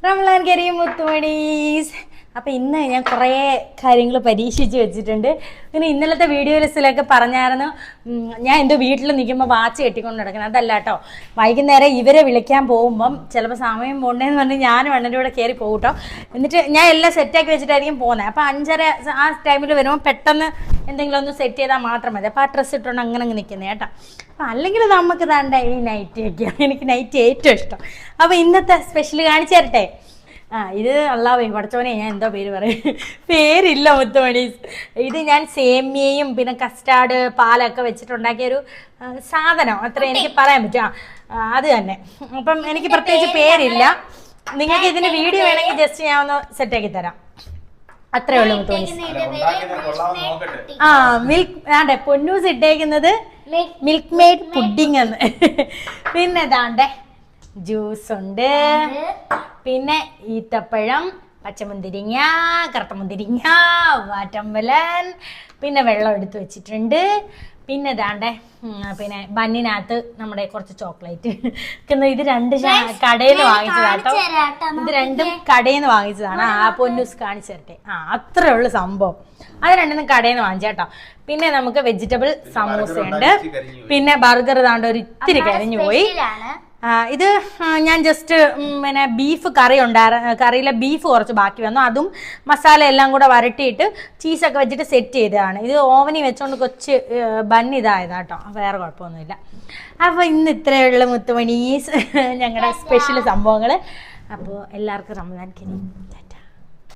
റംലാൻ കരീം മുത്തുമണീസ്. അപ്പം ഇന്ന് ഞാൻ കുറേ കാര്യങ്ങൾ പരീക്ഷിച്ച് വെച്ചിട്ടുണ്ട്. പിന്നെ ഇന്നലത്തെ വീഡിയോസിലൊക്കെ പറഞ്ഞായിരുന്നു ഞാൻ എൻ്റെ വീട്ടിൽ നിൽക്കുമ്പോൾ വാച്ച് കെട്ടിക്കൊണ്ട് നടക്കുന്നത്. അതല്ല കേട്ടോ, വൈകുന്നേരം ഇവരെ വിളിക്കാൻ പോകുമ്പം ചിലപ്പോൾ സമയം പോകണ്ടേന്ന് പറഞ്ഞ് ഞാനും അണ്ണൻ്റെ കൂടെ കയറി പോകും കേട്ടോ. എന്നിട്ട് ഞാൻ എല്ലാം സെറ്റാക്കി വെച്ചിട്ടായിരിക്കും പോകുന്നത്. അപ്പോൾ 5:30 ആ ടൈമിൽ വരുമ്പോൾ പെട്ടെന്ന് എന്തെങ്കിലും ഒന്ന് സെറ്റ് ചെയ്താൽ മാത്രം മതി. അപ്പോൾ ആ ഡ്രസ്സ് ഇട്ടുകൊണ്ട് അങ്ങനെ നിൽക്കുന്നത് കേട്ടോ. അപ്പം അല്ലെങ്കിൽ നമുക്ക് താണ്ട ഈ നൈറ്റി ഒക്കെയാണ്, എനിക്ക് നൈറ്റി ഏറ്റവും ഇഷ്ടം. അപ്പോൾ ഇന്നത്തെ സ്പെഷ്യൽ കാണിച്ചു തരട്ടെ. ഇത് അല്ലാവേ പഠിച്ചോനെ, ഞാൻ എന്തോ പേര് പറയും, പേരില്ല മുത്തുമണീസ്. ഇത് ഞാൻ സേമിയയും പിന്നെ കസ്റ്റാർഡ് പാലൊക്കെ വെച്ചിട്ടുണ്ടാക്കിയൊരു സാധനം, അത്ര എനിക്ക് പറയാൻ പറ്റും. അത് തന്നെ. അപ്പം എനിക്ക് പ്രത്യേകിച്ച് പേരില്ല. നിങ്ങൾക്ക് ഇതിന് വീഡിയോ വേണമെങ്കിൽ ജസ്റ്റ് ഞാൻ ഒന്ന് സെറ്റാക്കി തരാം. അത്രേ ഉള്ളൂ മുത്തുമണീസ്. മിൽക്ക് പൊന്നൂസ് ഇട്ടേക്കുന്നത് മിൽക്ക് മെയ്ഡ് പുഡിംഗ് എന്ന്. പിന്നെ ദാണ്ടെ ജ്യൂസ് ഉണ്ട്, പിന്നെ ഈത്തപ്പഴം, പച്ചമുന്തിരിങ്ങ, കറുത്ത മുന്തിരിങ്ങ, വാറ്റമ്പലൻ, പിന്നെ വെള്ളം എടുത്ത് വെച്ചിട്ടുണ്ട്. പിന്നെ ദാണ്ടെ പിന്നെ ബന്നിനകത്ത് നമ്മുടെ കുറച്ച് ചോക്ലേറ്റ്. ഇത് രണ്ട് കടയിൽ നിന്ന് വാങ്ങിച്ചതാട്ടോ. ഇത് രണ്ടും കടയിൽ നിന്ന് വാങ്ങിച്ചതാണ്. ആ പൊന്നൂസ് കാണിച്ചു തരട്ടെ. അത്രേ ഉള്ളു സംഭവം. അത് രണ്ടും കടയിൽ നിന്ന് വാങ്ങിച്ചേട്ടോ. പിന്നെ നമുക്ക് വെജിറ്റബിൾ സമൂസയുണ്ട്. പിന്നെ ബർഗർ താണ്ട് ഒരു ഇത്തിരി കരിഞ്ഞു പോയി. ഇത് ഞാൻ ജസ്റ്റ് പിന്നെ ബീഫ് കറി ഉണ്ടായിരുന്നു, കറിയിലെ ബീഫ് കുറച്ച് ബാക്കി വന്നു. അതും മസാല എല്ലാം കൂടെ വരട്ടിയിട്ട് ചീസൊക്കെ വെച്ചിട്ട് സെറ്റ് ചെയ്തതാണ്. ഇത് ഓവനിൽ വെച്ചോണ്ട് കൊച്ച് ബൺ ഇതായതാട്ടോ, വേറെ കുഴപ്പമൊന്നുമില്ല. അപ്പോൾ ഇന്ന് ഇത്രയുള്ള മുത്തുമണീസ് ഞങ്ങളുടെ സ്പെഷ്യൽ സംഭവങ്ങൾ. അപ്പോൾ എല്ലാവർക്കും റംസാൻ കരീം.